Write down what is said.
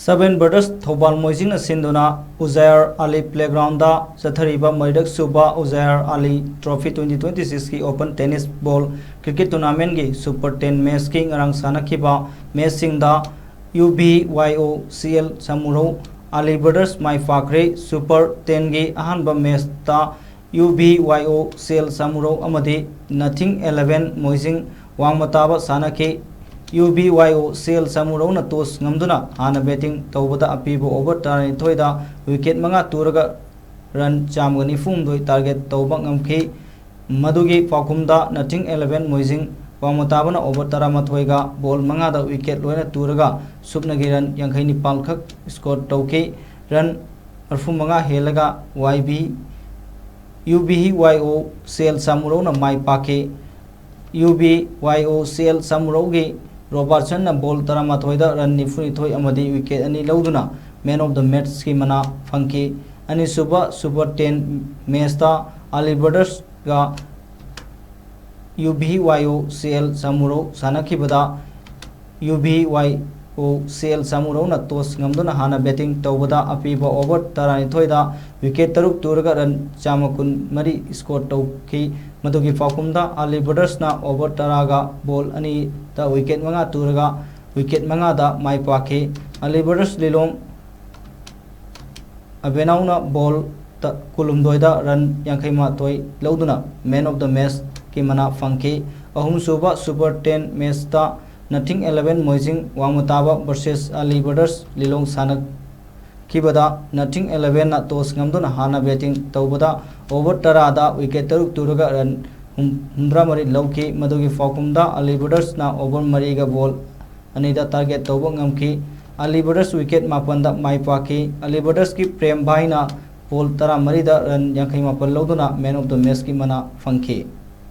Seven Brothers Thobal Moising Sinduna Uzair Ali Playground Sathariba Maidak Suba Uzair Ali Trophy 2026 की Open Tennis Ball Cricket Tournament की Super 10 Match की ngarang sanakiba match singda UBYOCL Samuro Ali Brothers Mai Fakre Super 10 की ahanba match ta UBYOCL Samuro amadi Nothing 11 Moising Wangmataba sanaki UBYOCL Samuro na tos ngamduna hana betting tawbada apibo over tarani thoida wicket manga turaga run chamgani fum doi target tawba ngamkhi madugi pakumda Nothing 11 Moising wangmatabana over tarama thoiga ball manga da wicket loina turaga supnagi run yankhai nipal khak score tawki run arfum manga helaga UBYOCL Samuro na mai pake UBYOCL Samuro gi Robertson na ball taramathoida run nifuni thoi amadi wicket ani lauduna man of the match ki mana phangki ani suba super 10 match ta Ali Brothers ga UBYOCL Samuro sanaki bada UBYOCL Samuro na tos ngamduna hana betting tawbada apiba over tarani thoida wicket taruk turaga run chamakun mari score tawki madugi pakumda Ali Brothers na over taraga ball ani da wicket manga turaga wicket manga da mai pake Ali Brothers lilom abenauna ball ta kulum doida run yankaima toy lauduna man of the match ki mana phangki ahum suba super 10 match ta Nothing 11 Moising wangmutaba versus Ali Brothers lilong sanak kibada Nothing 11 na tos ngamduna hana betting tawbada over tarada wicket taruk turaga run humdra mari lauki madugi fakumda Ali Brothers na over mari ga ball anida target tawba ngamki Ali Brothers wicket mapanda mai paki Ali Brothers ki prem bhai na ball tara mari da run yankhai mapal lauduna man of the match ki mana phangki